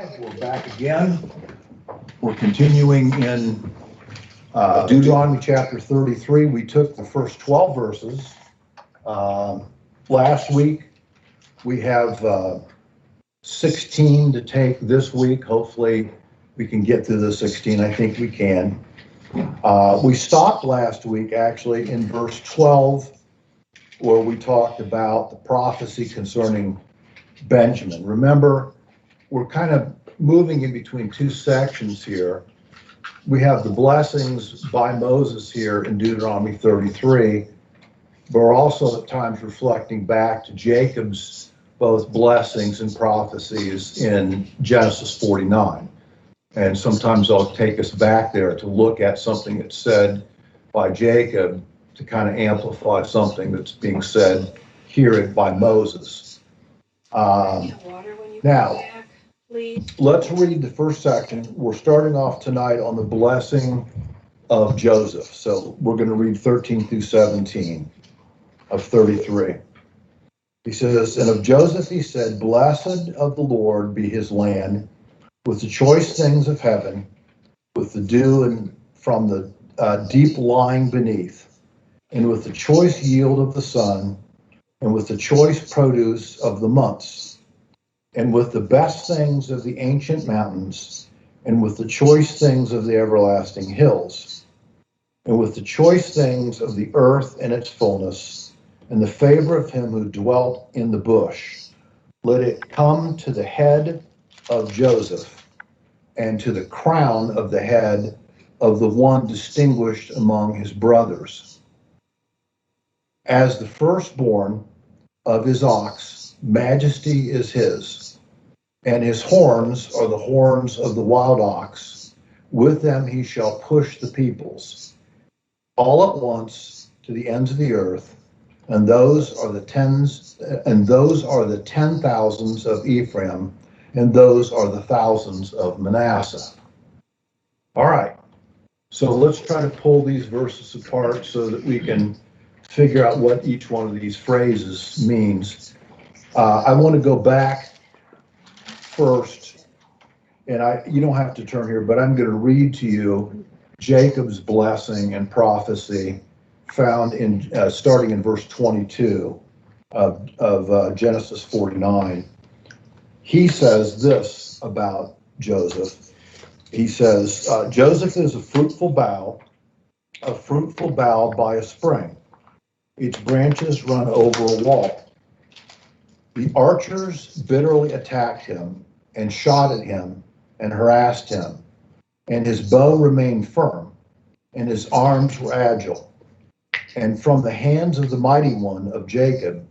right, we're back again. We're continuing in Deuteronomy chapter 33. We took the first 12 verses last week. We have 16 to take this week. Hopefully we can get through the 16. I think we can. We stopped last week actually in verse 12, where we talked about the prophecy concerning Benjamin. Remember, we're kind of moving in between two sections here. We have the blessings by Moses here in Deuteronomy 33, but we're also at times reflecting back to Jacob's both blessings and prophecies in Genesis 49. And sometimes I'll take us back there to look at something that's said by Jacob to kind of amplify something that's being said here by Moses. Now, let's read the first section. We're starting off tonight on the blessing of Joseph. So we're going to read 13 through 17 of 33. He says, "And of Joseph he said, Blessed of the Lord be his land, with the choice things of heaven, with the dew and from the deep lying beneath, and with the choice yield of the sun, and with the choice produce of the months, and with the best things of the ancient mountains, and with the choice things of the everlasting hills, and with the choice things of the earth and its fullness, and the favor of him who dwelt in the bush. Let it come to the head of Joseph, and to the crown of the head of the one distinguished among his brothers. As the firstborn of his ox, majesty is his, and his horns are the horns of the wild ox. With them he shall push the peoples all at once to the ends of the earth, and those are the 10,000s of Ephraim, and those are the thousands of Manasseh." All right, so let's try to pull these verses apart so that we can figure out what each one of these phrases means. I want to go back first, and you don't have to turn here, but I'm going to read to you Jacob's blessing and prophecy found in starting in verse 22 of Genesis 49. He says this about Joseph. He says, Joseph is a fruitful bough by a spring. Its branches run over a wall. The archers bitterly attacked him and shot at him and harassed him, and his bow remained firm, and his arms were agile. And from the hands of the mighty one of Jacob,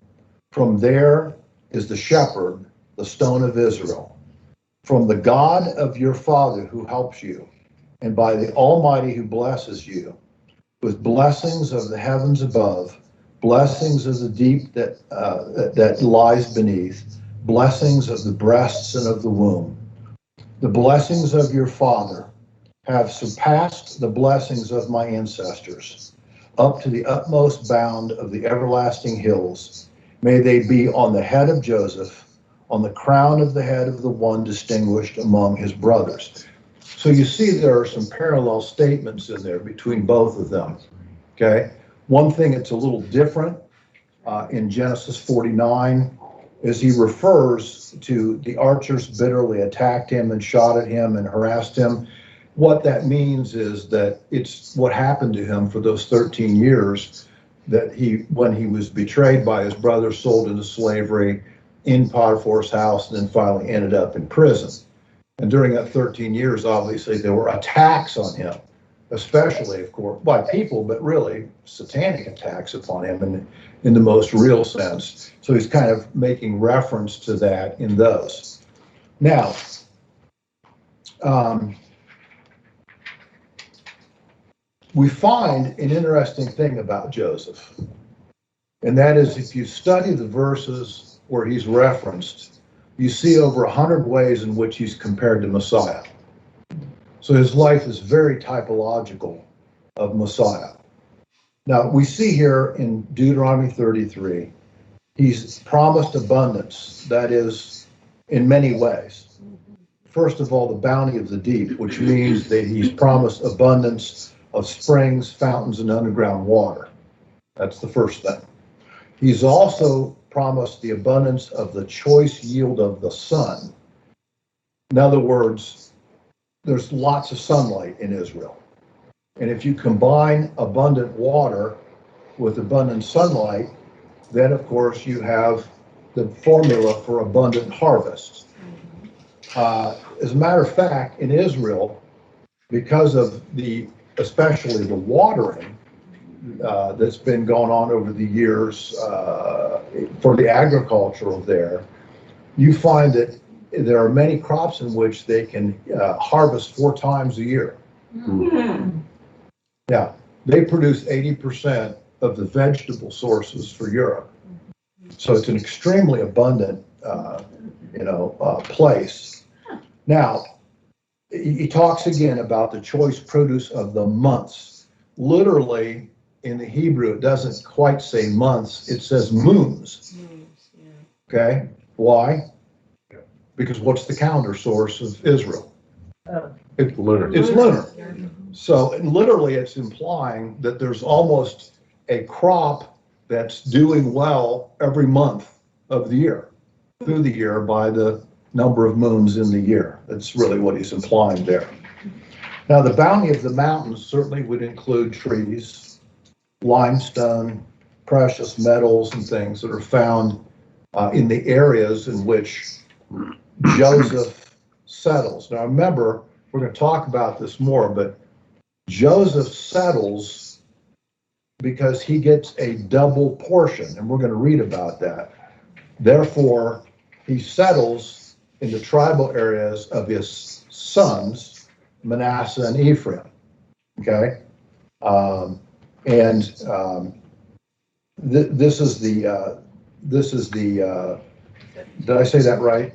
from there is the shepherd, the stone of Israel. From the God of your father who helps you, and by the Almighty who blesses you, with blessings of the heavens above, blessings of the deep that lies beneath, blessings of the breasts and of the womb. The blessings of your father have surpassed the blessings of my ancestors, up to the utmost bound of the everlasting hills. May they be on the head of Joseph, on the crown of the head of the one distinguished among his brothers." So you see there are some parallel statements in there between both of them, okay? One thing that's a little different in Genesis 49 is he refers to the archers bitterly attacked him and shot at him and harassed him. What that means is that it's what happened to him for those 13 years that when he was betrayed by his brother, sold into slavery in Potiphar's house, and then finally ended up in prison. And during that 13 years, obviously, there were attacks on him, especially, of course, by people, but really satanic attacks upon him in the most real sense. So he's kind of making reference to that in those. Now, we find an interesting thing about Joseph, and that is if you study the verses where he's referenced, you see over 100 ways in which he's compared to Messiah. So his life is very typological of Messiah. Now, we see here in Deuteronomy 33, he's promised abundance, that is, in many ways. first of all, the bounty of the deep, which means that he's promised abundance of springs, fountains, and underground water. That's the first thing. He's also promised the abundance of the choice yield of the sun. In other words, there's lots of sunlight in Israel. And if you combine abundant water with abundant sunlight, then of course you have the formula for abundant harvest. As a matter of fact, in Israel, because of especially the watering that's been going on over the years for the agricultural there, you find that there are many crops in which they can harvest 4 times a year. Mm-hmm. Yeah, they produce 80% of the vegetable sources for Europe. So it's an extremely abundant, place. Now, he talks again about the choice produce of the months. Literally, in the Hebrew, it doesn't quite say months, it says moons. Okay, why? Because what's the calendar source of Israel? It's lunar. It's lunar. So literally, it's implying that there's almost a crop that's doing well every month of the year, through the year, by the number of moons in the year. That's really what he's implying there. Now, the bounty of the mountains certainly would include trees, limestone, precious metals, and things that are found in the areas in which Joseph settles. Now, remember, we're going to talk about this more, but Joseph settles because he gets a double portion, and we're going to read about that. Therefore, he settles in the tribal areas of his sons, Manasseh and Ephraim. Okay? This is the, did I say that right?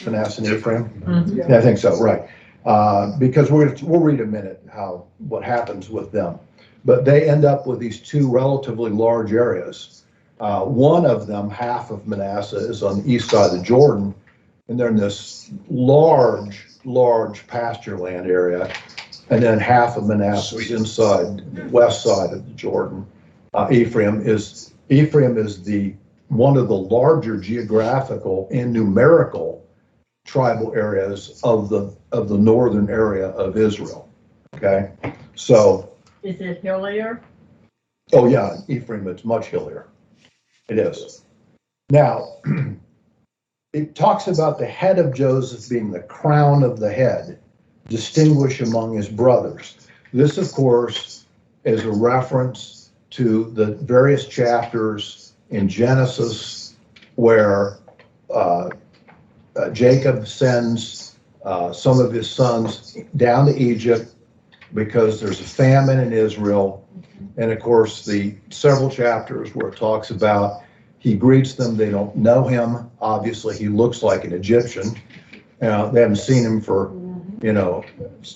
Manasseh and Ephraim? Mm-hmm. Yeah, I think so, right. Because we'll read in a minute what happens with them. But they end up with these 2 relatively large areas. One of them, half of Manasseh, is on the east side of the Jordan, and they're in this large pasture land area. And then half of Manasseh is inside the west side of the Jordan. Ephraim is one of the larger geographical and numerical tribal areas of the northern area of Israel. Okay, so is it hillier? Oh yeah, Ephraim, it's much hillier. It is. Now, it talks about the head of Joseph being the crown of the head, distinguished among his brothers. This, of course, is a reference to the various chapters in Genesis where Jacob sends some of his sons down to Egypt because there's a famine in Israel. And of course, the several chapters where it talks about he greets them, they don't know him. Obviously, he looks like an Egyptian. They haven't seen him for,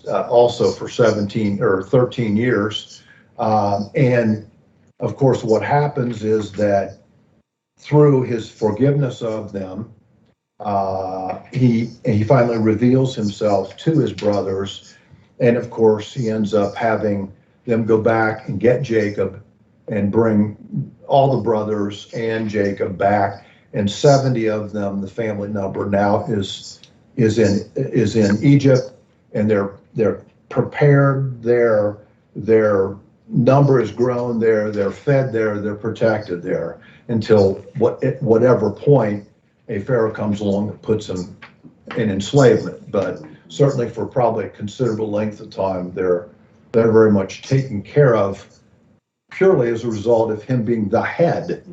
also for 17 or 13 years. And of course, what happens is that through his forgiveness of them, he finally reveals himself to his brothers. And of course, he ends up having them go back and get Jacob and bring all the brothers and Jacob back. And 70 of them, the family number now is in Egypt, and they're prepared there. Their number is grown there. They're fed there. They're protected there until whatever point a Pharaoh comes along that puts them in enslavement. But certainly for probably a considerable length of time, they're very much taken care of purely as a result of him being the head,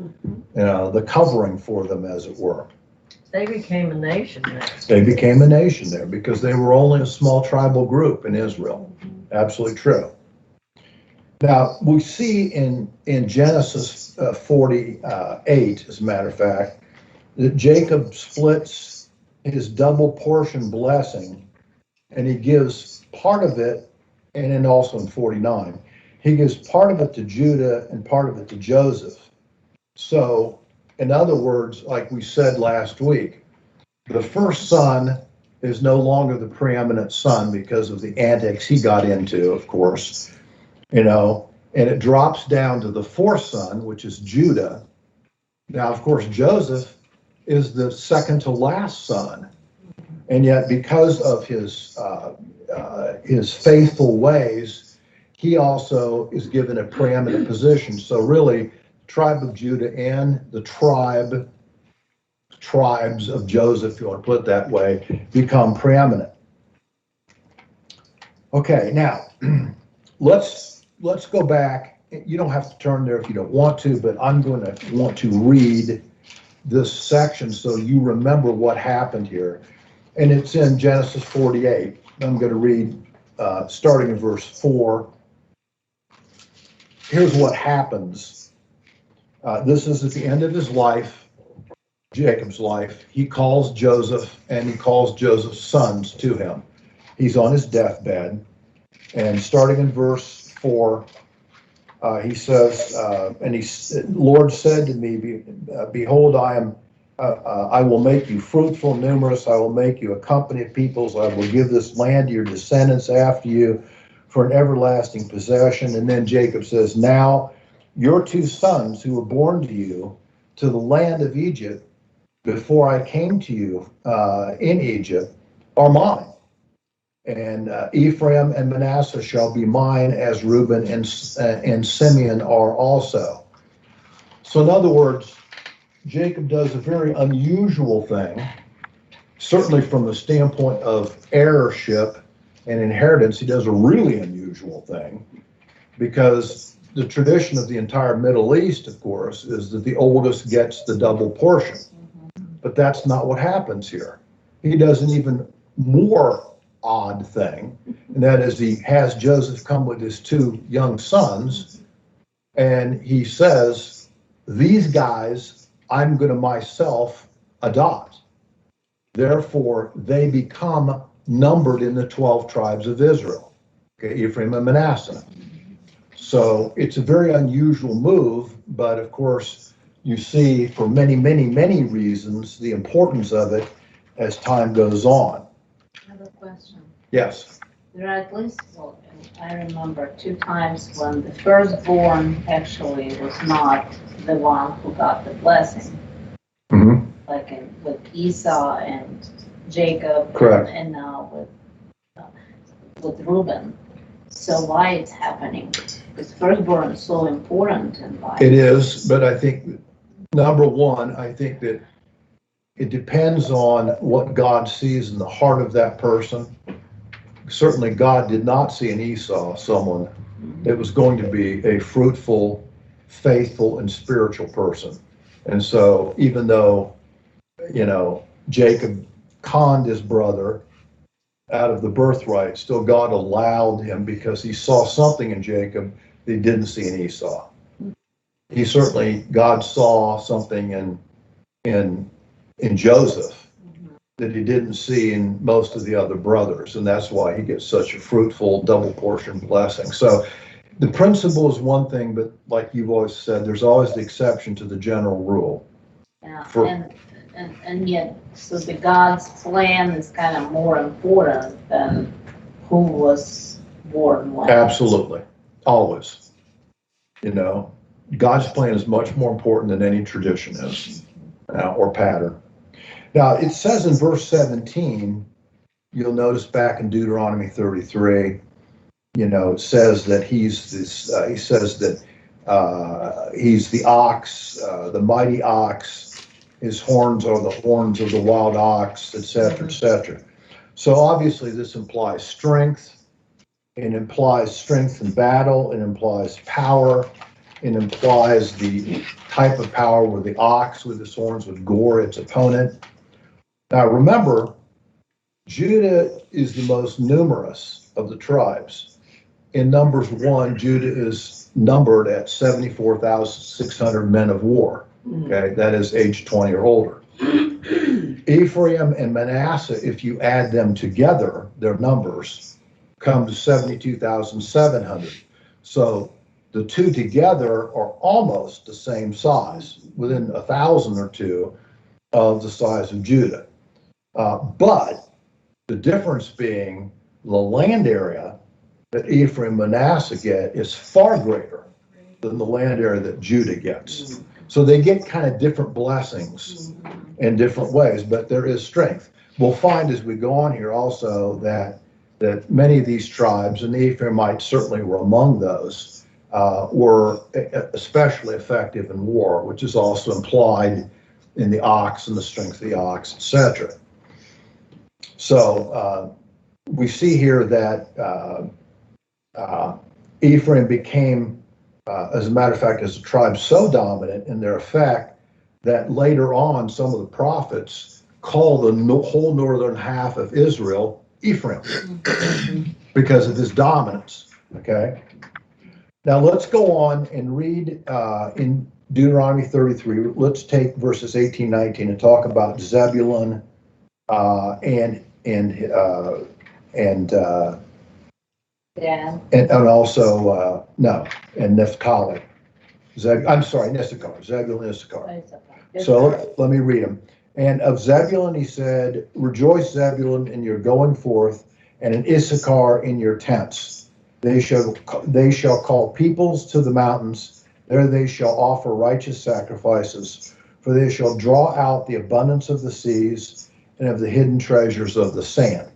the covering for them, as it were. They became a nation there. They became a nation there because they were only a small tribal group in Israel. Absolutely true. Now, we see in Genesis 48, as a matter of fact, that Jacob splits his double portion blessing, and he gives part of it, and then also in 49, he gives part of it to Judah and part of it to Joseph. So, in other words, like we said last week, the first son is no longer the preeminent son because of the antics he got into, of course, and it drops down to the fourth son, which is Judah. Now, of course, Joseph is the second to last son, and yet because of his faithful ways, he also is given a preeminent position. So really, tribe of Judah and the tribes of Joseph, if you want to put it that way, become preeminent. Okay, now let's go back. You don't have to turn there if you don't want to, but I'm going to want to read this section so you remember what happened here. And it's in Genesis 48. I'm going to read starting in verse 4. Here's what happens. This is at the end of his life, Jacob's life. He calls Joseph and he calls Joseph's sons to him. He's on his deathbed. And starting in verse 4, he says, Lord said to me, behold, I will make you fruitful, numerous. I will make you a company of peoples. I will give this land to your descendants after you for an everlasting possession. And then Jacob says, now your two sons who were born to you to the land of Egypt before I came to you in Egypt are mine. And Ephraim and Manasseh shall be mine, as Reuben and Simeon are also. So in other words, Jacob does a very unusual thing, certainly from the standpoint of heirship and inheritance. He does a really unusual thing, because the tradition of the entire Middle East, of course, is that the oldest gets the double portion. But that's not what happens here. He does an even more odd thing, and that is he has Joseph come with his two young sons, and he says, these guys I'm going to myself adopt. Therefore, they become numbered in the 12 tribes of Israel, okay, Ephraim and Manasseh. So it's a very unusual move, but of course, you see for many, many, many reasons the importance of it as time goes on. I have a question. Yes. There are at least, well, I remember 2 times when the firstborn actually was not the one who got the blessing. Mm-hmm. Like with Esau and Jacob. Correct. And now with Reuben. So why it's happening? Because firstborn is so important in life. It is, but I think, number one, I think that it depends on what God sees in the heart of that person. Certainly, God did not see in Esau someone that was going to be a fruitful, faithful, and spiritual person. And so, even though, Jacob conned his brother out of the birthright, still God allowed him because he saw something in Jacob that he didn't see in Esau. God saw something in Joseph that he didn't see in most of the other brothers, and that's why he gets such a fruitful double portion blessing. So the principle is one thing, but like you've always said, there's always the exception to the general rule. Yeah, and yet, so the God's plan is kind of more important than who was born when. Absolutely, always. God's plan is much more important than any tradition is, or pattern. Now, it says in verse 17, you'll notice back in Deuteronomy 33, it says that he's the ox, the mighty ox. His horns are the horns of the wild ox, etc., etc. So obviously this implies strength. It implies strength in battle. It implies power. It implies the type of power where the ox with his horns would gore its opponent. Now remember, Judah is the most numerous of the tribes. In Numbers 1, Judah is numbered at 74,600 men of war. Okay, that is age 20 or older. Ephraim and Manasseh, if you add them together, their numbers come to 72,700. So the two together are almost the same size, within 1,000 or two of the size of Judah. But The difference being the land area that Ephraim and Manasseh get is far greater than the land area that Judah gets. So they get kind of different blessings in different ways, but there is strength. We'll find as we go on here also that many of these tribes, and the Ephraimites certainly were among those, were especially effective in war, which is also implied in the ox and the strength of the ox, etc. So we see here that Ephraim became, as a matter of fact, as a tribe so dominant in their effect that later on some of the prophets call the whole northern half of Israel Ephraim because of his dominance. Okay. Now let's go on and read in Deuteronomy 33. Let's take verses 18, 19 and talk about Zebulun and also and Naphtali. Issachar, Zebulun, Issachar. So let me read them. And of Zebulun he said, rejoice, Zebulun, in your going forth, and in Issachar in your tents. They shall call peoples to the mountains. There they shall offer righteous sacrifices, for they shall draw out the abundance of the seas and of the hidden treasures of the sand.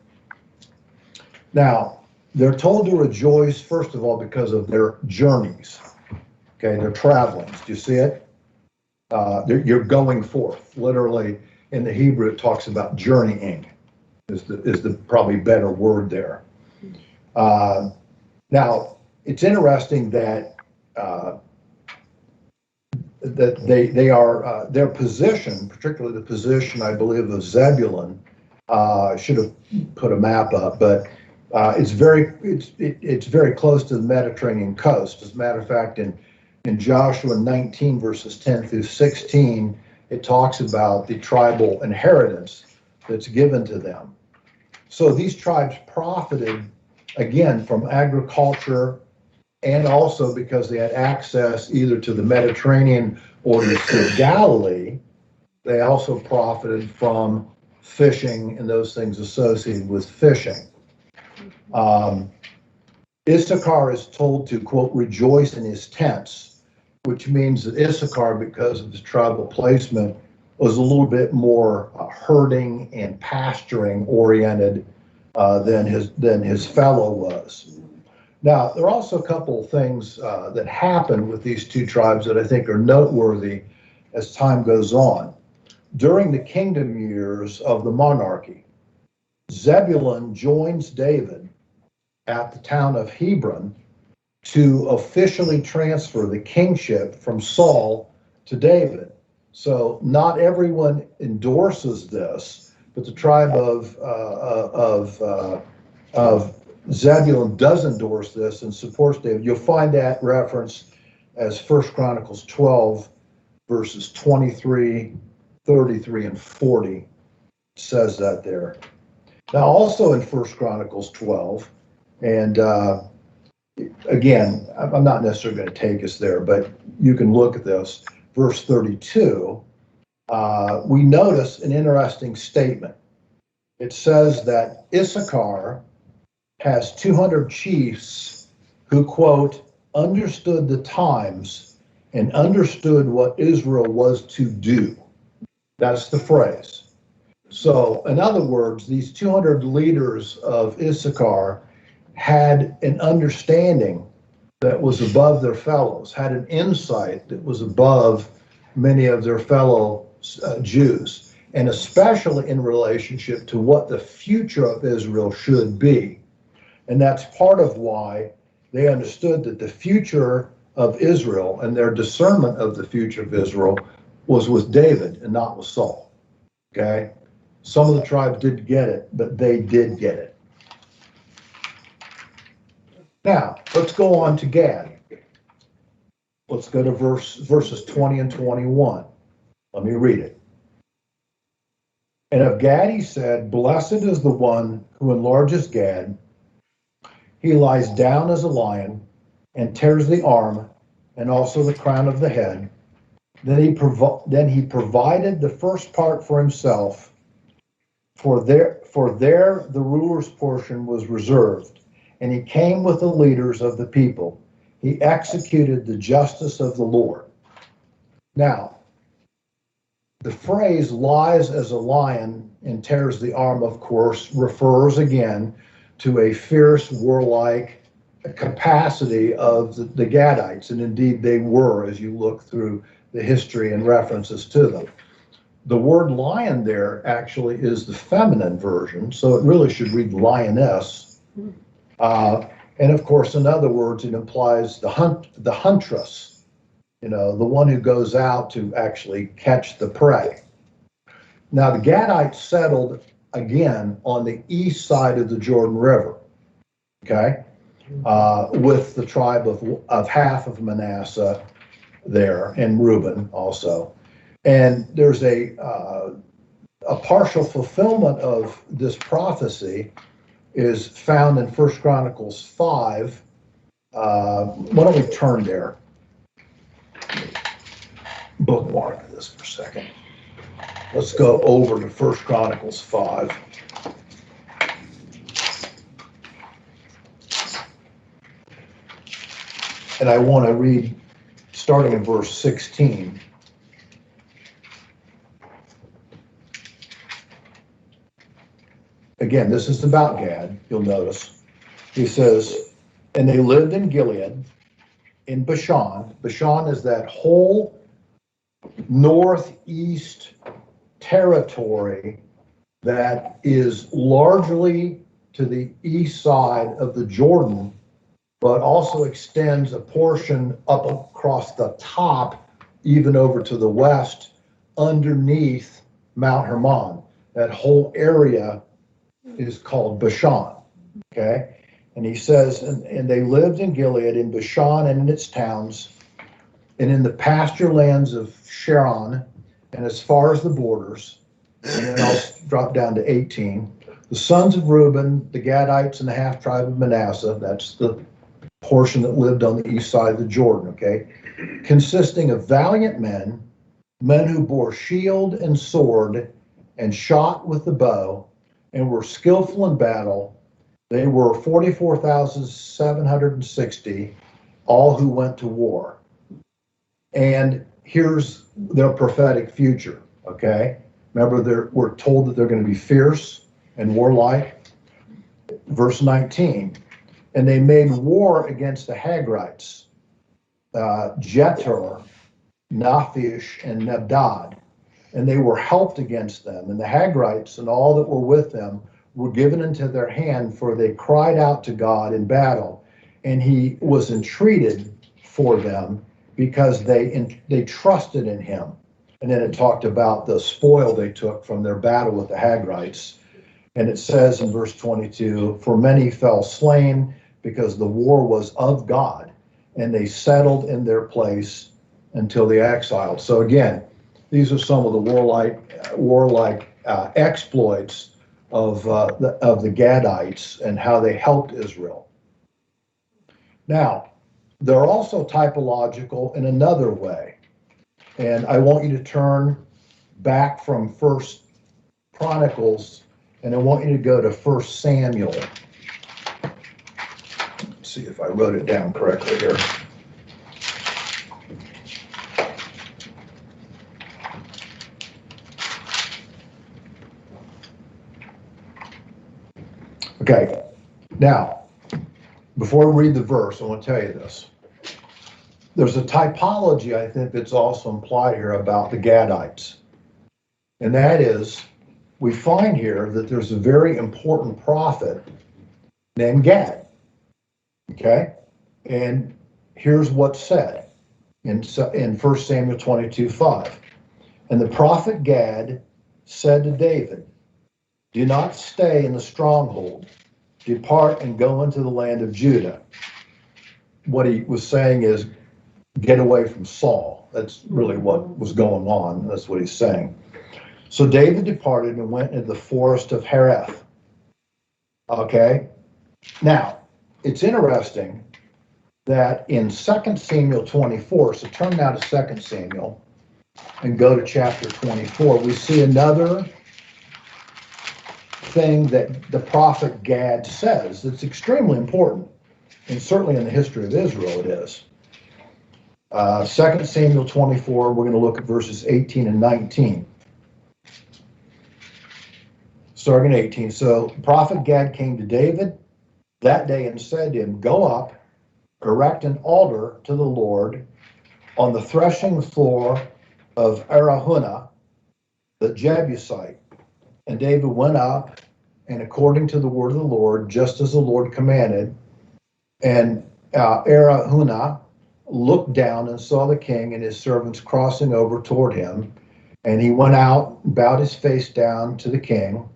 Now, they're told to rejoice, first of all, because of their journeys. Okay, they're traveling. Do you see it? You're going forth. Literally, in the Hebrew, it talks about journeying, is the probably better word there. Now, it's interesting that they are their position, particularly the position, I believe, of Zebulun. Should have put a map up, but it's very close to the Mediterranean coast. As a matter of fact, in Joshua 19 verses 10 through 16, it talks about the tribal inheritance that's given to them. So these tribes profited again from agriculture, and also because they had access either to the Mediterranean or to Galilee. They also profited from fishing and those things associated with fishing. Issachar is told to, quote, rejoice in his tents, which means that Issachar, because of his tribal placement, was a little bit more herding and pasturing oriented than his fellow was. Now, there are also a couple of things that happen with these two tribes that I think are noteworthy as time goes on. During the kingdom years of the monarchy, Zebulun joins David at the town of Hebron to officially transfer the kingship from Saul to David. So not everyone endorses this, but the tribe of Zebulun does endorse this and supports David. You'll find that reference as 1 Chronicles 12, verses 23, 33, and 40. It says that there. Now, also in 1 Chronicles 12, and again, I'm not necessarily going to take us there, but you can look at this. Verse 32, we notice an interesting statement. It says that Issachar has 200 chiefs who, quote, understood the times and understood what Israel was to do. That's the phrase. So, in other words, these 200 leaders of Issachar had an understanding that was above their fellows, had an insight that was above many of their fellow Jews, and especially in relationship to what the future of Israel should be. And that's part of why they understood that the future of Israel and their discernment of the future of Israel was with David and not with Saul. Okay? Some of the tribes didn't get it, but they did get it. Now, let's go on to Gad. Let's go to verses 20 and 21. Let me read it. And of Gad he said, blessed is the one who enlarges Gad. He lies down as a lion and tears the arm and also the crown of the head. Then he provided the first part for himself For there the ruler's portion was reserved, and he came with the leaders of the people. He executed the justice of the Lord. Now, the phrase lies as a lion and tears the arm, of course, refers again to a fierce, warlike capacity of the Gadites, and indeed they were as you look through the history and references to them. The word lion there actually is the feminine version, so it really should read lioness. And of course, in other words, it implies the huntress, the one who goes out to actually catch the prey. Now, the Gadites settled again on the east side of the Jordan River, okay, with the tribe of half of Manasseh there, and Reuben also. And there's a partial fulfillment of this prophecy is found in 1 Chronicles 5. Why don't we turn there? Bookmark this for a second. Let's go over to 1 Chronicles 5. And I want to read starting in verse 16. Again, this is about Gad, you'll notice. He says, and they lived in Gilead, in Bashan. Bashan is that whole northeast territory that is largely to the east side of the Jordan, but also extends a portion up across the top, even over to the west, underneath Mount Hermon. That whole area is called Bashan, okay? And he says, and they lived in Gilead, in Bashan and in its towns, and in the pasture lands of Sharon, and as far as the borders. And then I'll drop down to 18. The sons of Reuben, the Gadites, and the half tribe of Manasseh, that's the portion that lived on the east side of the Jordan, okay? Consisting of valiant men who bore shield and sword and shot with the bow, and were skillful in battle. They were 44,760, all who went to war. And here's their prophetic future, okay? Remember, we're told that they're going to be fierce and warlike. Verse 19, and they made war against the Hagrites, Jetur, Naphish, and Nebdad. And they were helped against them, and the Hagrites and all that were with them were given into their hand, for they cried out to God in battle, and he was entreated for them because they trusted in him. And then it talked about the spoil they took from their battle with the Hagrites. And it says in verse 22, for many fell slain because the war was of God, and they settled in their place until the exiled. So again, these are some of the warlike exploits of the Gadites and how they helped Israel. Now, they're also typological in another way. And I want you to turn back from 1 Chronicles, and I want you to go to 1 Samuel. Let's see if I wrote it down correctly here. Okay, now, before we read the verse, I want to tell you this. There's a typology, I think, that's also implied here about the Gadites. And that is, we find here that there's a very important prophet named Gad. Okay? And here's what's said in 1 Samuel 22:5. And the prophet Gad said to David, do not stay in the stronghold. Depart and go into the land of Judah. What he was saying is, get away from Saul. That's really what was going on. That's what he's saying. So David departed and went into the forest of Hereth. Okay? Now, it's interesting that in 2 Samuel 24, so turn now to 2 Samuel and go to chapter 24, we see another thing that the prophet Gad says. It's extremely important, and certainly in the history of Israel it is. 2 Samuel 24, we're going to look at verses 18 and 19. Starting at 18. So prophet Gad came to David that day and said to him, "Go up, erect an altar to the Lord on the threshing floor of Arahunah, the Jebusite." And David went up, and according to the word of the Lord, just as the Lord commanded, and Arahunah looked down and saw the king and his servants crossing over toward him. And he went out, bowed his face down to the king,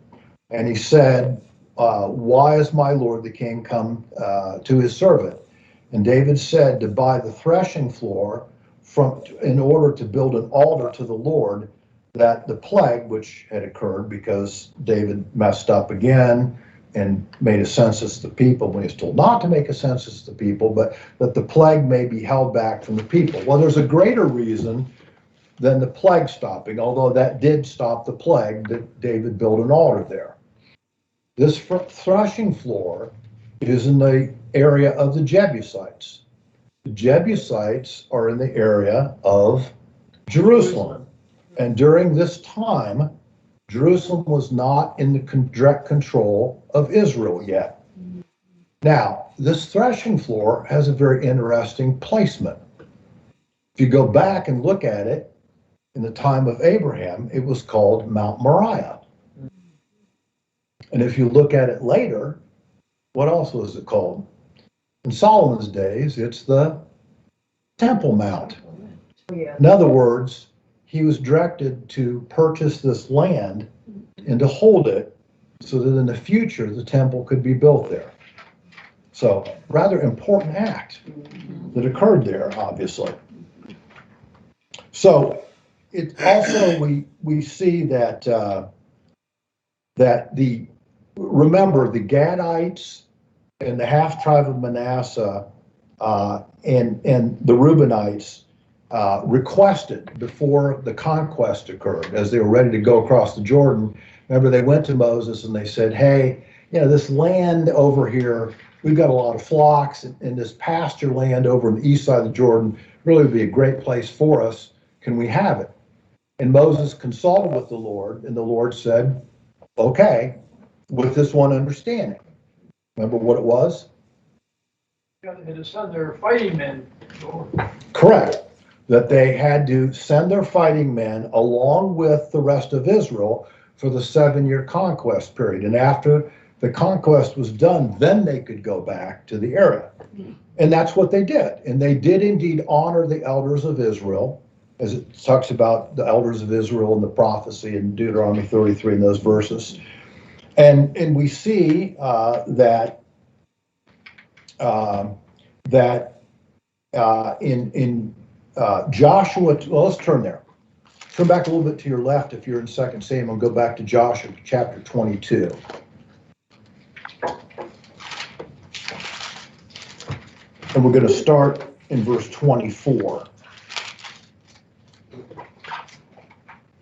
and he said, "Why is my lord the king come to his servant?" And David said, "To buy the threshing floor in order to build an altar to the Lord, that the plague which had occurred because David messed up again and made a census of the people when he was told not to make a census of the people, but that the plague may be held back from the people." Well, there's a greater reason than the plague stopping, although that did stop the plague, that David built an altar there. This threshing floor is in the area of the Jebusites. The Jebusites are in the area of Jerusalem. And during this time, Jerusalem was not in the direct control of Israel yet. Now, this threshing floor has a very interesting placement. If you go back and look at it, in the time of Abraham, it was called Mount Moriah. And if you look at it later, what else was it called? In Solomon's days, it's the Temple Mount. Yeah. In other words, he was directed to purchase this land and to hold it so that in the future the temple could be built there. So, rather important act that occurred there, obviously. So, it also we see that remember the Gadites and the half tribe of Manasseh and the Reubenites requested before the conquest occurred, as they were ready to go across the Jordan. Remember, they went to Moses and they said, "Hey, this land over here, we've got a lot of flocks, and this pasture land over on the east side of the Jordan really would be a great place for us. Can we have it?" And Moses consulted with the Lord, and the Lord said, "Okay, with this one understanding." Remember what it was? To send their fighting men. Correct. That they had to send their fighting men along with the rest of Israel for the 7-year conquest period. And after the conquest was done, then they could go back to the area. And that's what they did. And they did indeed honor the elders of Israel, as it talks about the elders of Israel in the prophecy in Deuteronomy 33 in those verses. And we see that in Joshua, well, let's turn there. Turn back a little bit to your left if you're in 2 Samuel, go back to Joshua chapter 22. And we're going to start in verse 24.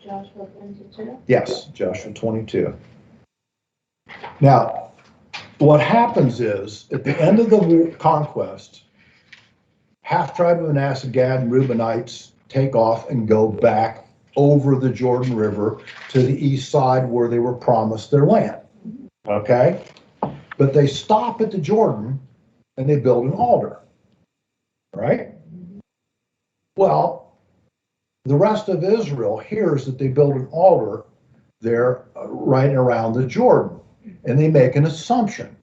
Joshua 22? Yes, Joshua 22. Now, what happens is, at the end of the conquest, half tribe of Manasseh, Gad, and Reubenites take off and go back over the Jordan River to the east side where they were promised their land. Okay? But they stop at the Jordan and they build an altar. Right? Well, the rest of Israel hears that they build an altar there right around the Jordan, and they make an assumption.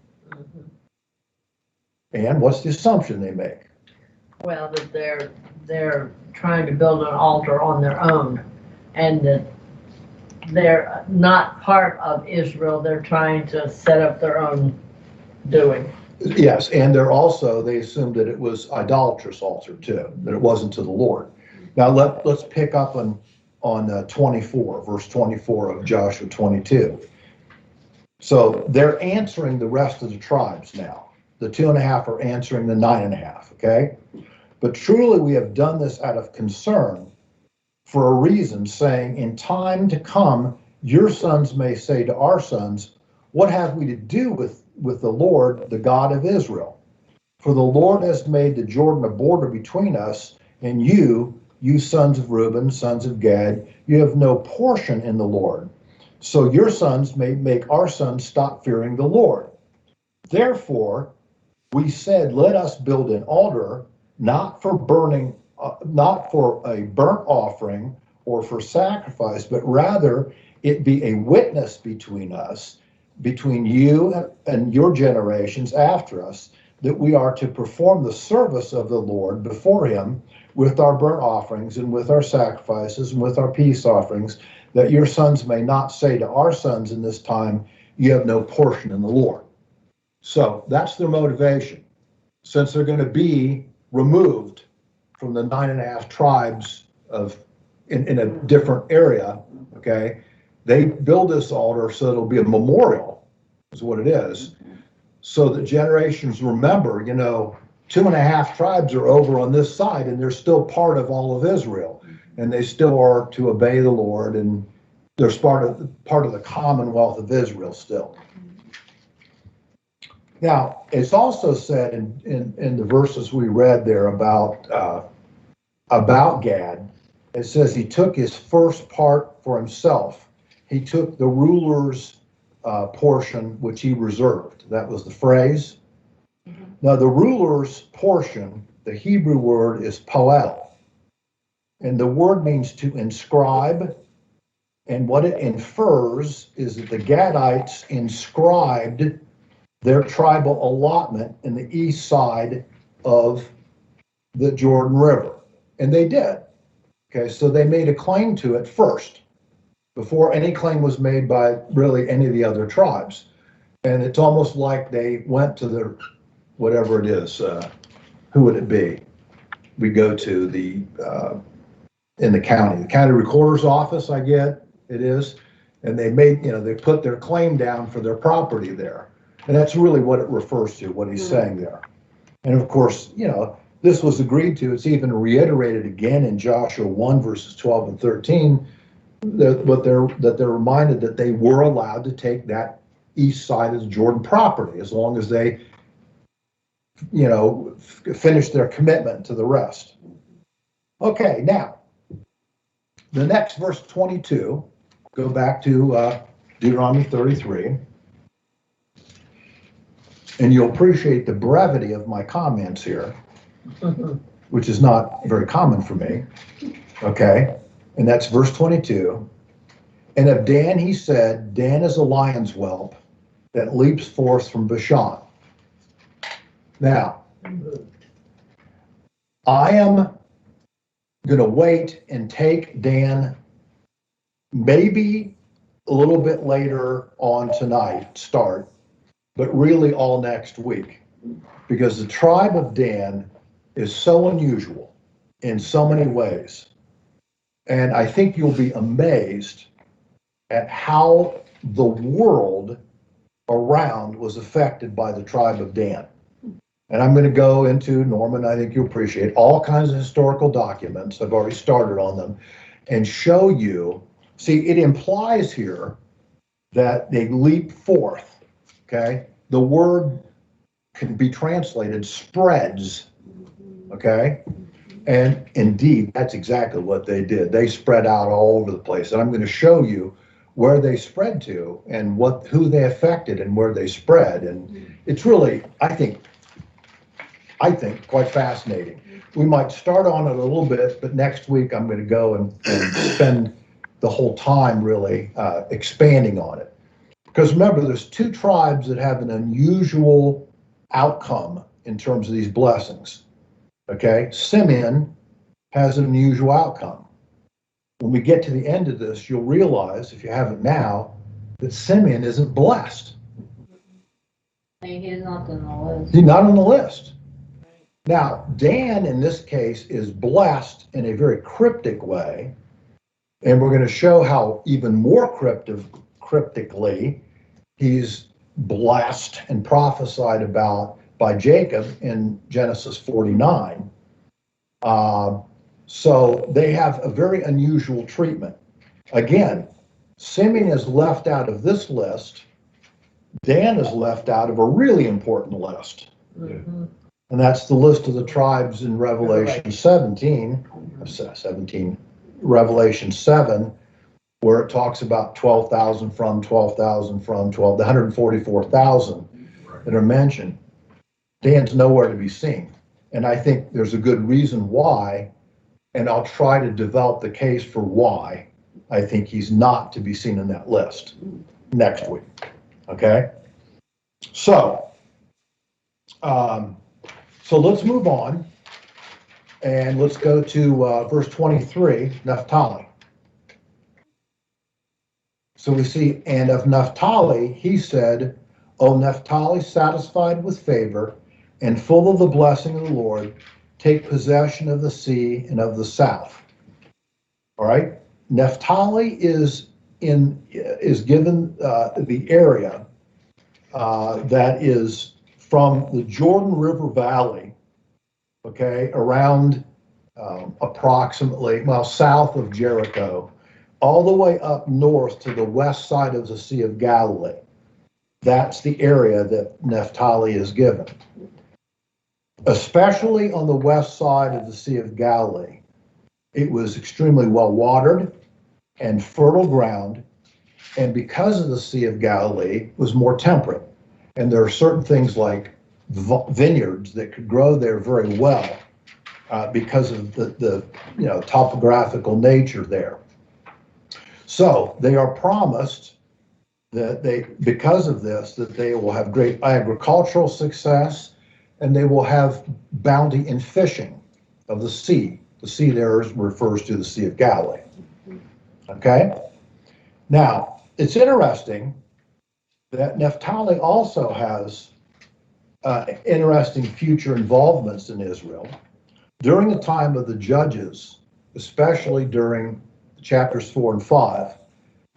And what's the assumption they make? Well, that they're trying to build an altar on their own, and that they're not part of Israel. They're trying to set up their own doing. Yes, and they assumed that it was idolatrous altar too, that it wasn't to the Lord. Now let's pick up on 24, verse 24 of Joshua 22. So they're answering the rest of the tribes now. The 2.5 are answering the 9.5, okay? But truly we have done this out of concern for a reason, saying, in time to come, your sons may say to our sons, what have we to do with the Lord, the God of Israel? For the Lord has made the Jordan a border between us and you sons of Reuben, sons of Gad, you have no portion in the Lord. So your sons may make our sons stop fearing the Lord. Therefore, we said, let us build an altar, not for not for a burnt offering or for sacrifice, but rather it be a witness between us, between you and your generations after us, that we are to perform the service of the Lord before him with our burnt offerings and with our sacrifices and with our peace offerings, that your sons may not say to our sons in this time, you have no portion in the Lord. So that's their motivation. Since they're going to be removed from the 9.5 tribes in a different area, okay, they build this altar so it'll be a memorial, is what it is, so that generations remember, 2.5 tribes are over on this side and they're still part of all of Israel, and they still are to obey the Lord, and they're part of the commonwealth of Israel still. Now, it's also said in the verses we read there about Gad, it says he took his first part for himself. He took the ruler's portion, which he reserved. That was the phrase. Now, the ruler's portion, the Hebrew word is poel, and the word means to inscribe, and what it infers is that the Gadites inscribed their tribal allotment in the east side of the Jordan River. And they did. Okay, so they made a claim to it first, before any claim was made by really any of the other tribes. And it's almost like they went to the, whatever it is, who would it be? We go to in the county recorder's office, I get it is. And they made, they put their claim down for their property there. And that's really what it refers to, what he's saying there. And of course, this was agreed to. It's even reiterated again in Joshua 1, verses 12 and 13, that they're reminded that they were allowed to take that east side of the Jordan property as long as they, finish their commitment to the rest. Okay, now, the next verse 22, go back to Deuteronomy 33. And you'll appreciate the brevity of my comments here, which is not very common for me. Okay, and that's verse 22. And of Dan he said, Dan is a lion's whelp that leaps forth from Bashan. Now, I am going to wait and take Dan maybe a little bit later on tonight, but really all next week, because the tribe of Dan is so unusual in so many ways. And I think you'll be amazed at how the world around was affected by the tribe of Dan. And I'm going to go into, Norman, I think you'll appreciate, all kinds of historical documents. I've already started on them, and show you, see, it implies here that they leap forth. Okay, the word can be translated spreads. Okay, and indeed, that's exactly what they did. They spread out all over the place, and I'm going to show you where they spread to and who they affected and where they spread. And it's really, I think, quite fascinating. We might start on it a little bit, but next week I'm going to go and spend the whole time really expanding on it. Because remember, there's 2 tribes that have an unusual outcome in terms of these blessings. Okay, Simeon has an unusual outcome. When we get to the end of this, you'll realize, if you haven't now, that Simeon isn't blessed. He's not on the list. He's not on the list. Now, Dan, in this case, is blessed in a very cryptic way, and we're going to show how even more cryptically he's blessed and prophesied about by Jacob in Genesis 49. So they have a very unusual treatment. Again, Simeon is left out of this list Dan is left out of a really important list. Mhm. And that's the list of the tribes in Revelation 17, Revelation 7, where it talks about 12,000 from, 12,000 from, the 144,000 that are mentioned. Dan's nowhere to be seen. And I think there's a good reason why, and I'll try to develop the case for why I think he's not to be seen in that list next week. Okay? So, so let's move on and let's go to verse 23, Naphtali. So we see, and of Naphtali, he said, O Naphtali, satisfied with favor and full of the blessing of the Lord, take possession of the sea and of the south. All right. Naphtali is given the area that is from the Jordan River Valley, okay, around approximately, well, south of Jericho, all the way up north to the west side of the Sea of Galilee. That's the area that Naphtali is given. Especially on the west side of the Sea of Galilee, it was extremely well watered and fertile ground, and because of the Sea of Galilee, was more temperate. And there are certain things like vineyards that could grow there very well because of the topographical nature there. So they are promised that because of this, that they will have great agricultural success, and they will have bounty in fishing of the sea. The sea there refers to the Sea of Galilee. Okay? Now, it's interesting that Naphtali also has interesting future involvements in Israel. During the time of the judges, especially during chapters 4 and 5,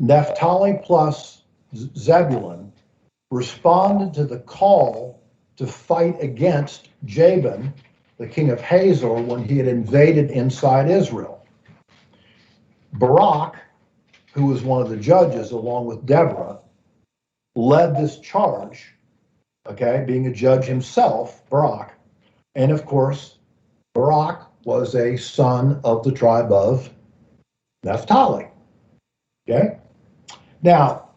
Naphtali plus Zebulun responded to the call to fight against Jabin, the king of Hazor, when he had invaded inside Israel. Barak, who was one of the judges, along with Deborah, led this charge, okay, being a judge himself, Barak. And of course, Barak was a son of the tribe of Naphtali. Okay? Now,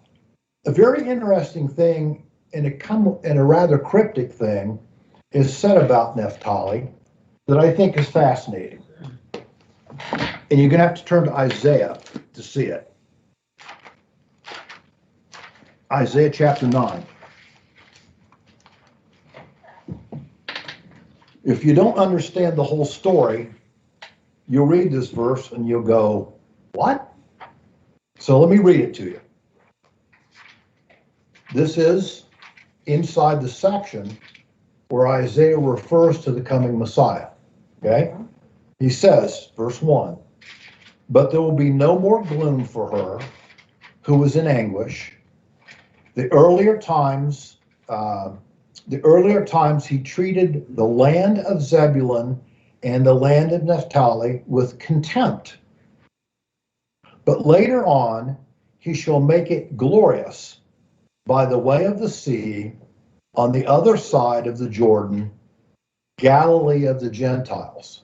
a very interesting thing and a rather cryptic thing is said about Naphtali that I think is fascinating. And you're going to have to turn to Isaiah to see it. Isaiah chapter 9. If you don't understand the whole story, you'll read this verse and you'll go, what? So let me read it to you. This is inside the section where Isaiah refers to the coming Messiah. Okay? He says, verse 1, but there will be no more gloom for her who was in anguish. The earlier times he treated the land of Zebulun and the land of Naphtali with contempt. But later on, he shall make it glorious by the way of the sea on the other side of the Jordan, Galilee of the Gentiles.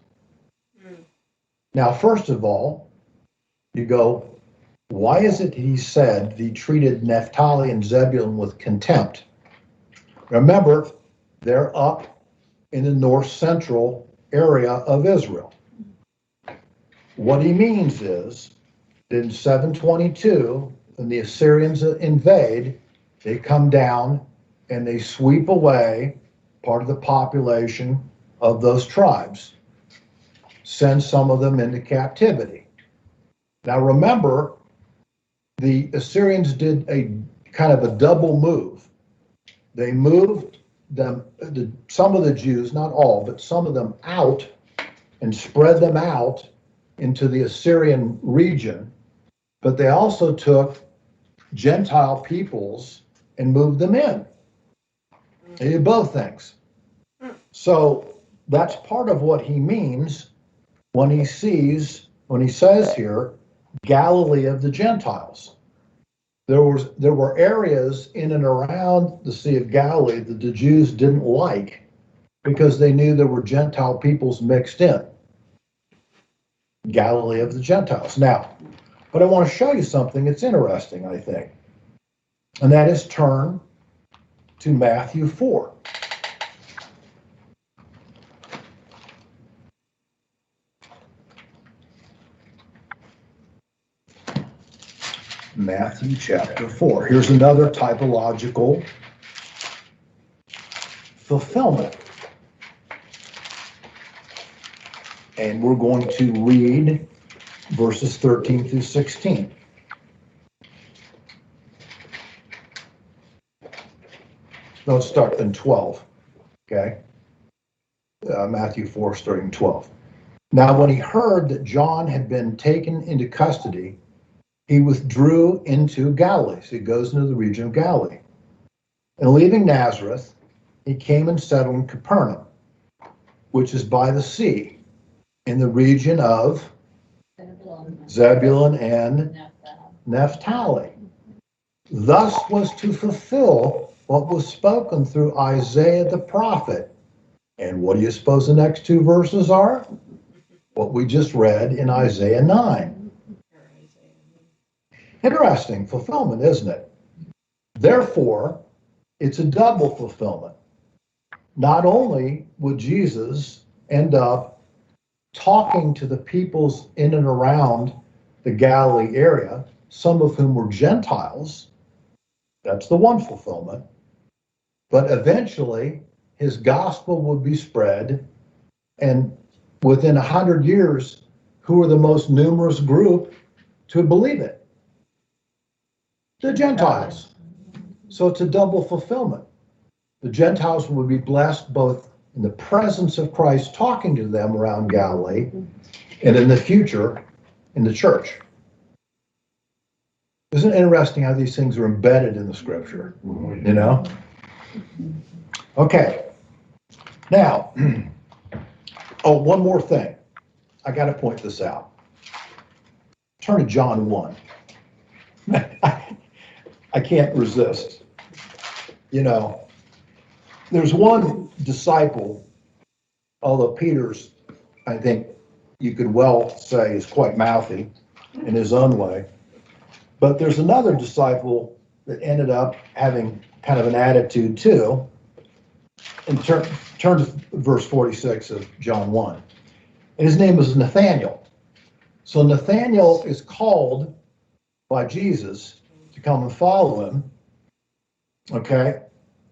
Now, first of all, you go, why is it he said he treated Naphtali and Zebulun with contempt? Remember, they're up in the north central area of Israel. What he means is that in 722, when the Assyrians invade, they come down and they sweep away part of the population of those tribes, send some of them into captivity. Now remember, the Assyrians did a kind of a double move. They moved them, some of the Jews, not all, but some of them out and spread them out into the Assyrian region. But they also took Gentile peoples and moved them in. They did both things. So that's part of what he means when he says here, Galilee of the Gentiles. there were areas in and around the Sea of Galilee that the Jews didn't like because they knew there were Gentile peoples mixed in. Galilee of the Gentiles. Now, but I want to show you something that's interesting, I think. And that is turn to Matthew 4. Matthew chapter 4. Here's another typological fulfillment. And we're going to read verses 13 through 16. Let's start in 12, okay? Matthew 4, starting 12. Now, when he heard that John had been taken into custody, he withdrew into Galilee. So he goes into the region of Galilee. And leaving Nazareth, he came and settled in Capernaum, which is by the sea, in the region of Zebulun and Naphtali. Thus was to fulfill what was spoken through Isaiah the prophet. And what do you suppose the next two verses are? What we just read in Isaiah 9. Interesting fulfillment, isn't it? Therefore, it's a double fulfillment. Not only would Jesus end up talking to the peoples in and around the Galilee area, some of whom were Gentiles, that's the one fulfillment, but eventually his gospel would be spread, and within 100 years, who were the most numerous group to believe it? The Gentiles. So it's a double fulfillment. The Gentiles would be blessed both in the presence of Christ talking to them around Galilee and in the future in the church. Isn't it interesting how these things are embedded in the scripture? You know? Okay. Now, one more thing. I got to point this out. Turn to John 1. I can't resist. You know, there's one disciple, although Peter's, I think you could well say, is quite mouthy in his own way. But there's another disciple that ended up having kind of an attitude too. And turn to verse 46 of John 1. And his name was Nathanael. So Nathanael is called by Jesus to come and follow him. Okay?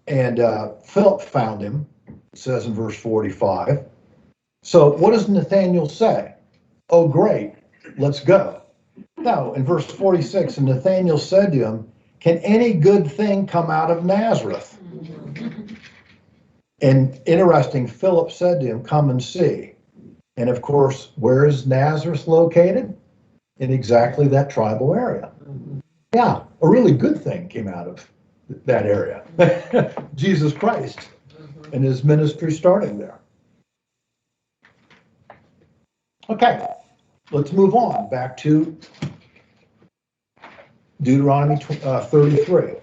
And Philip found him, it says in verse 45. So what does Nathanael say? Oh, great, let's go. No, in verse 46, and Nathanael said to him, can any good thing come out of Nazareth? And interesting, Philip said to him, come and see. And of course, where is Nazareth located? In exactly that tribal area. Yeah, a really good thing came out of that area. Jesus Christ and his ministry starting there. Okay, let's move on back to Deuteronomy 33.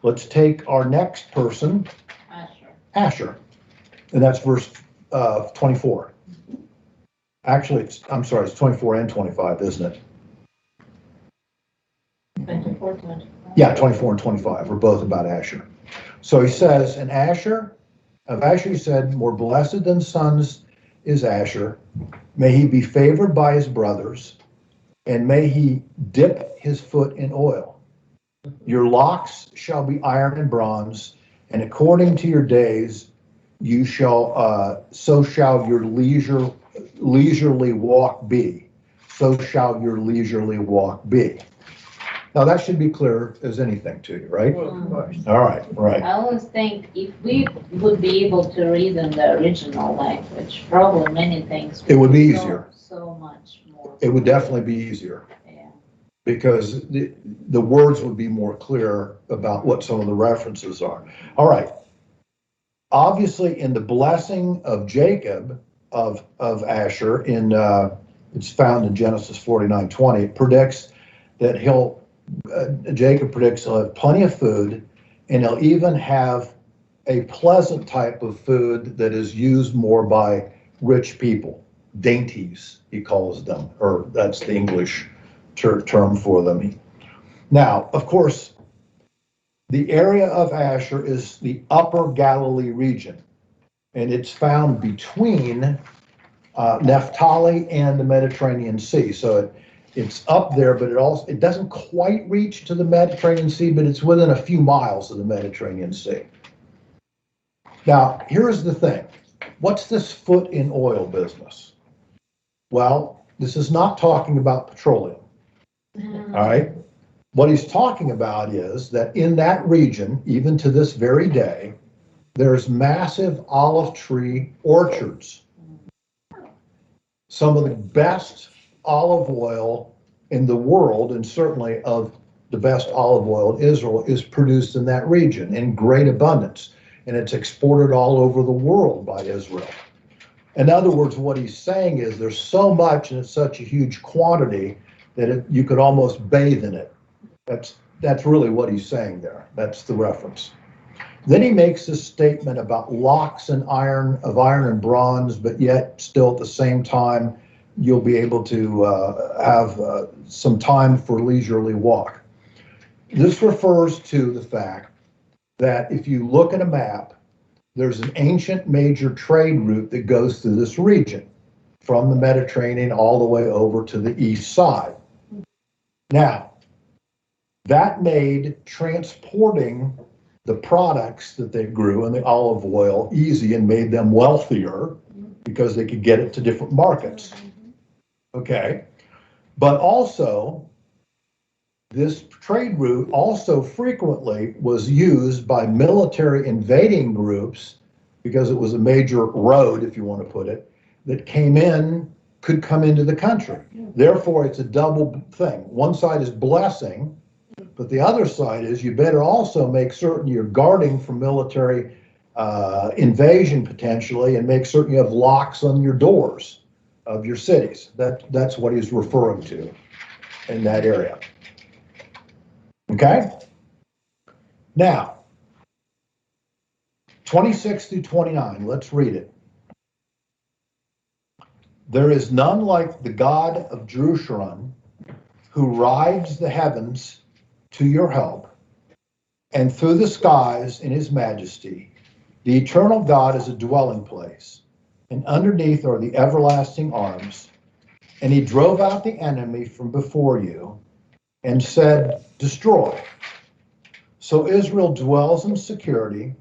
Let's take our next person, Asher, and that's verse 24. Actually, it's 24 and 25, isn't it? 24, 25. Yeah, 24 and 25 are both about Asher. So he says, and Asher, of Asher he said, more blessed than sons is Asher. May he be favored by his brothers, and may he dip his foot in oil. Your locks shall be iron and bronze, and according to your days you shall, so shall your leisurely walk be. So shall your leisurely walk be. Now that should be clear as anything to you, right? All right, right. I always think if we would be able to read in the original language, probably many things. It would be easier. So much more. It would definitely be easier. Yeah. Because the words would be more clear about what some of the references are. All right. Obviously, in the blessing of Jacob of Asher, it's found in Genesis 49:20. It predicts that Jacob predicts he'll have plenty of food, and he'll even have a pleasant type of food that is used more by rich people. Dainties, he calls them, or that's the English term for them. Now, of course, the area of Asher is the upper Galilee region, and it's found between Naphtali and the Mediterranean Sea. So it's up there, but it doesn't quite reach to the Mediterranean Sea, but it's within a few miles of the Mediterranean Sea. Now, here's the thing. What's this foot in oil business? Well, this is not talking about petroleum. All right. What he's talking about is that in that region, even to this very day, there's massive olive tree orchards. Some of the best olive oil in the world, and certainly of the best olive oil in Israel, is produced in that region in great abundance. And it's exported all over the world by Israel. In other words, what he's saying is there's so much and it's such a huge quantity that you could almost bathe in it. That's really what he's saying there. That's the reference. Then he makes this statement about locks and iron and bronze, but yet still at the same time, you'll be able to have some time for leisurely walk. This refers to the fact that if you look at a map, there's an ancient major trade route that goes through this region from the Mediterranean all the way over to the east side. Now, that made transporting the products that they grew in the olive oil easy and made them wealthier because they could get it to different markets. Okay. But also, this trade route also frequently was used by military invading groups because it was a major road, if you want to put it, that could come into the country. Therefore, it's a double thing. One side is blessing, but the other side is you better also make certain you're guarding from military invasion potentially, and make certain you have locks on your doors of your cities. That's what he's referring to in that area. Okay? Now, 26 through 29, let's read it. There is none like the God of Jerusalem, who rides the heavens to your help, and through the skies in his majesty. The eternal God is a dwelling place, and underneath are the everlasting arms. And he drove out the enemy from before you and said, destroy. So Israel dwells in security,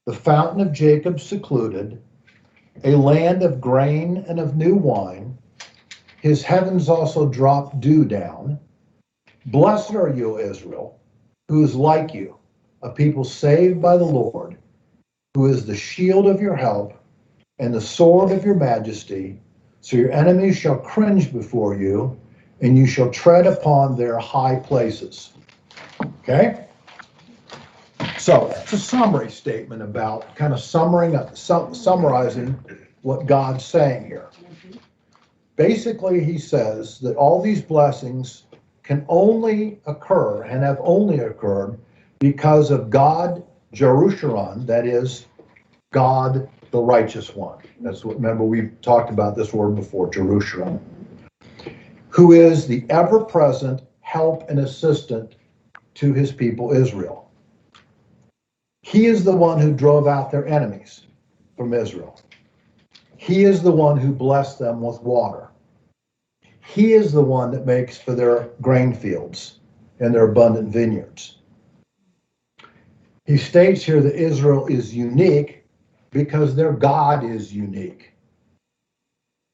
the fountain of Jacob secluded, a land of grain and of new wine. His heavens also drop dew down. Blessed are you, Israel, who is like you, a people saved by the Lord, who is the shield of your help and the sword of your majesty. So your enemies shall cringe before you, and you shall tread upon their high places. Okay? So it's a summary statement about kind of summarizing what God's saying here. Basically, he says that all these blessings can only occur and have only occurred because of God, Jerusalem, that is, God, the righteous one. That's what, remember, we've talked about this word before, Jerusalem, who is the ever-present help and assistant to his people Israel. He is the one who drove out their enemies from Israel. He is the one who blessed them with water. He is the one that makes for their grain fields and their abundant vineyards. He states here that Israel is unique because their God is unique.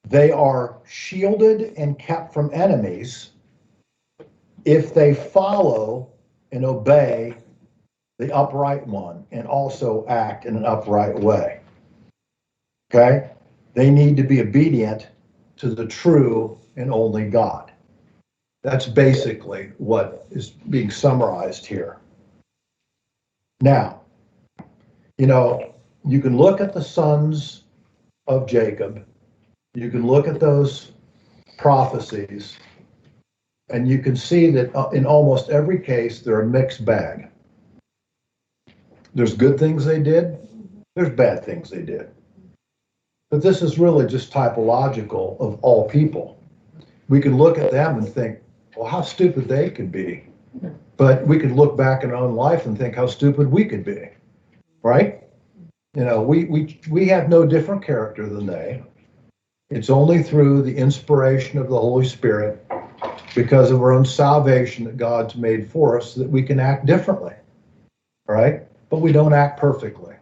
They are shielded and kept from enemies if they follow and obey the upright one and also act in an upright way. Okay? They need to be obedient to the true and only God. That's basically what is being summarized here. Now, you can look at the sons of Jacob. You can look at those prophecies And you can see that in almost every case, they're a mixed bag. There's good things they did, there's bad things they did. But this is really just typological of all people. We could look at them and think, well, how stupid they could be. But we could look back in our own life and think how stupid we could be, right? You know, we have no different character than they. It's only through the inspiration of the Holy Spirit, because of our own salvation that God's made for us, that we can act differently, right? But we don't act perfectly.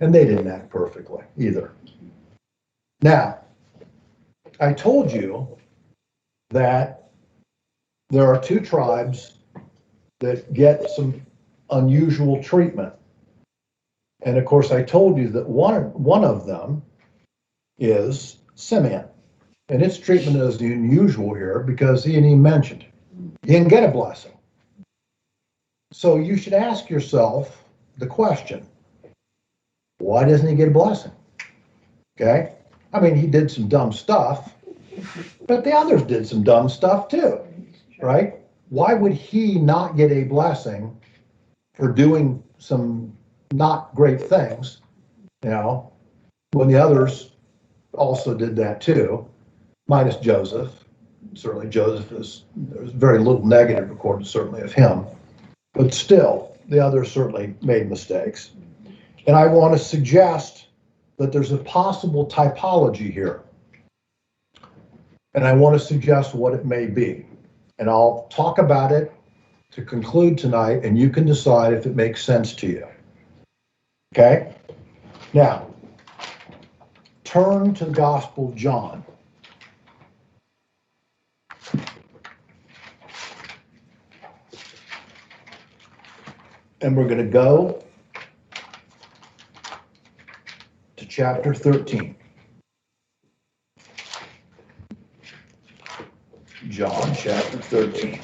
And they didn't act perfectly either. Now, I told you that there are two tribes that get some unusual treatment. And of course, I told you that one of them is Simeon. And its treatment is unusual here because he ain't even mentioned. He didn't get a blessing. So you should ask yourself the question, why doesn't he get a blessing? Okay? I mean, he did some dumb stuff, but the others did some dumb stuff too, right? Why would he not get a blessing for doing some not great things, you know, when the others also did that too, minus Joseph. Certainly Joseph there's very little negative recorded certainly of him, but still the others certainly made mistakes. And I want to suggest that there's a possible typology here. And I want to suggest what it may be. And I'll talk about it to conclude tonight, and you can decide if it makes sense to you. Okay? Now, turn to the Gospel of John. And we're going to go to chapter 13. John chapter 13.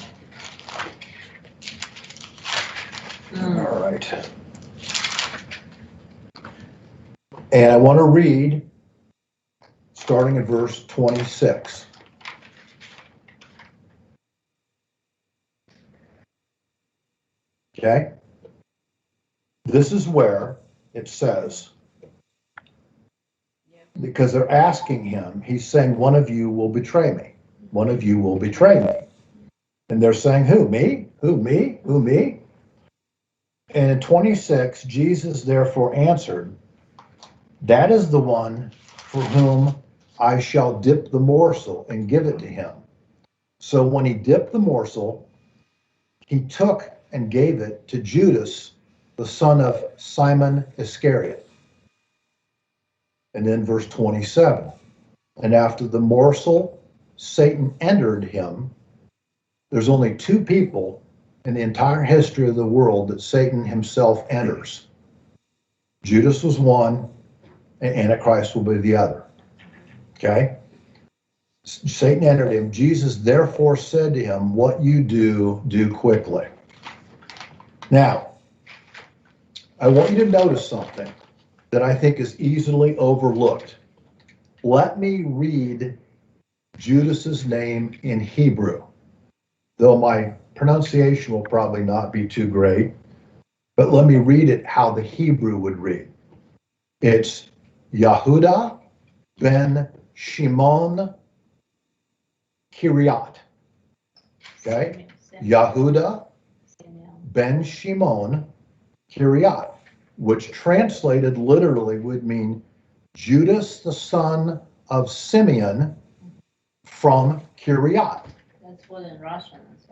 All right. And I want to read starting at verse 26. Okay? This is where it says, because they're asking him, he's saying, one of you will betray me. One of you will betray me. And they're saying, who, me? Who, me? Who, me? And in 26, Jesus therefore answered, that is the one for whom I shall dip the morsel and give it to him. So when he dipped the morsel, he took and gave it to Judas, the son of Simon Iscariot. And then verse 27, and after the morsel, Satan entered him. There's only two people in the entire history of the world that Satan himself enters. Judas was one, and Antichrist will be the other. Okay? Satan entered him. Jesus therefore said to him, what you do, do quickly. Now, I want you to notice something that I think is easily overlooked. Let me read Judas's name in Hebrew, though my pronunciation will probably not be too great, but let me read it how the Hebrew would read. It's Yehuda ben Shimon Kiriat. Okay? Yehuda ben Shimon Kiriat, which translated literally would mean Judas, the son of Simeon from Kiriat. That's what in Russian is.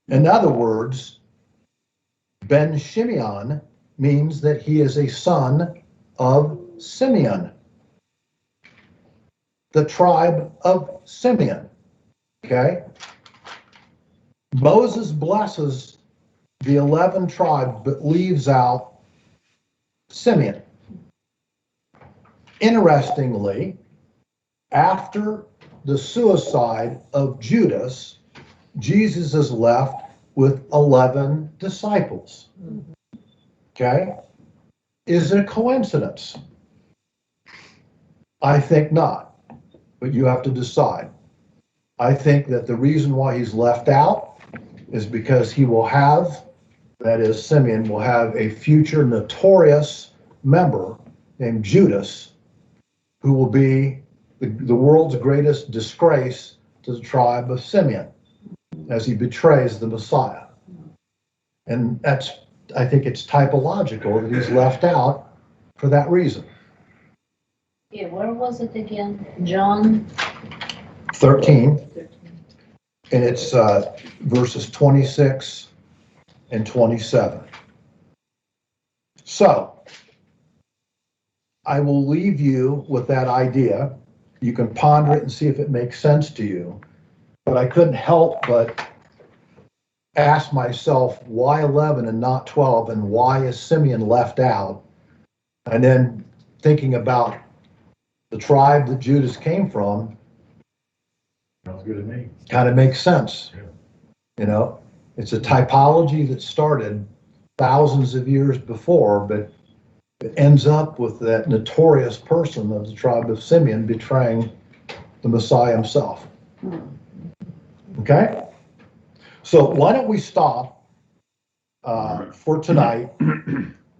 In other words, Ben Shimeon means that he is a son of Simeon, the tribe of Simeon. Okay? Moses blesses the 11 tribes but leaves out Simeon. Interestingly, after the suicide of Judas, Jesus is left with 11 disciples. Okay? Is it a coincidence? I think not, but you have to decide. I think that the reason why he's left out is because he will have, that is, Simeon will have a future notorious member named Judas, who will be the world's greatest disgrace to the tribe of Simeon as he betrays the Messiah. And that's, I think it's typological that he's left out for that reason. Yeah, where was it again? John? 13, and it's verses 26 and 27. So, I will leave you with that idea. You can ponder it and see if it makes sense to you. But I couldn't help but ask myself, why 11 and not 12, and why is Simeon left out? And then thinking about the tribe that Judas came from, Sounds good to me. kind of makes sense. Yeah. You know, it's a typology that started thousands of years before, but it ends up with that notorious person of the tribe of Simeon betraying the Messiah himself. Okay? So why don't we stop for tonight?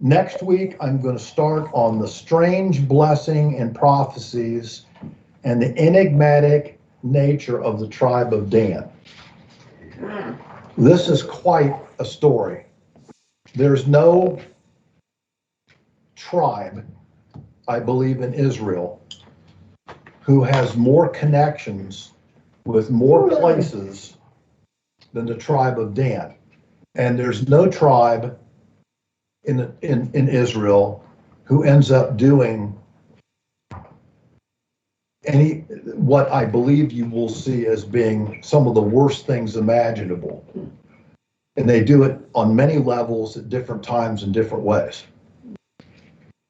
Next week, I'm going to start on the strange blessing and prophecies and the enigmatic nature of the tribe of Dan. This is quite a story. There's no tribe, I believe, in Israel who has more connections with more places than the tribe of Dan. And there's no tribe in Israel who ends up doing what I believe you will see as being some of the worst things imaginable. And they do it on many levels at different times in different ways.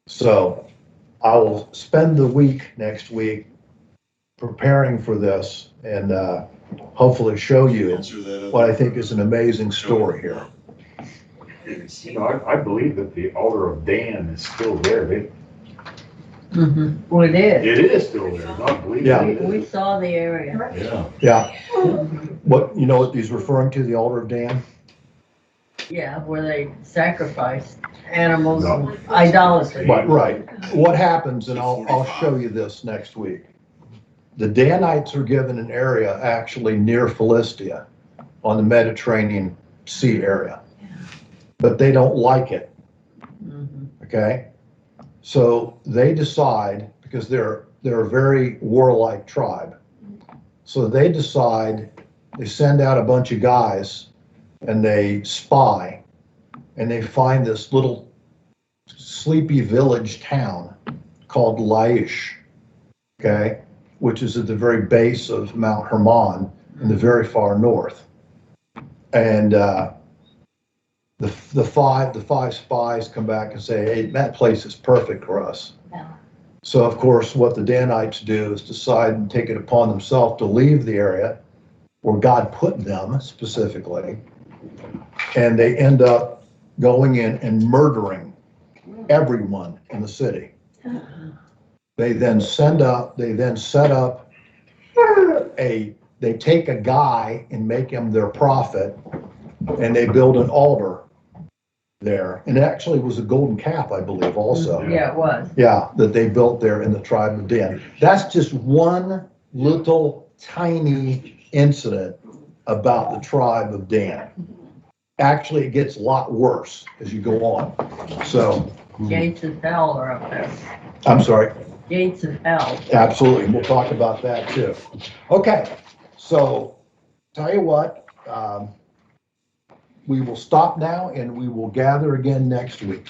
So I will spend the week next week preparing for this and hopefully show you what I think is an amazing story here. You know, I believe that the altar of Dan is still there. Well, it is. It is still there. I believe Yeah. it We is. saw the area. Yeah. Yeah. What, you know what he's referring to, the altar of Dan? Yeah, where they sacrifice animals No. and idolatry. Right. What happens, and I'll show you this next week. The Danites are given an area actually near Philistia on the Mediterranean Sea area, but they don't like it. Okay, so they decide, because they're a very warlike tribe, so they decide, they send out a bunch of guys and they spy and they find this little sleepy village town called Laish, okay, which is at the very base of Mount Hermon in the very far north. And the five spies come back and say, hey, that place is perfect for us. Yeah. So of course, what the Danites do is decide and take it upon themselves to leave the area where God put them specifically. And they end up going in and murdering everyone in the city. They then set up they take a guy and make him their prophet, and they build an altar there. And it actually was a golden calf, I believe, also. Yeah, it was. Yeah, that they built there in the tribe of Dan. That's just one little tiny incident about the tribe of Dan. Actually, it gets a lot worse as you go on. So, Gates of hell are up there. I'm sorry. Gates of hell. Absolutely. We'll talk about that too. Okay. So, tell you what, we will stop now and we will gather again next week.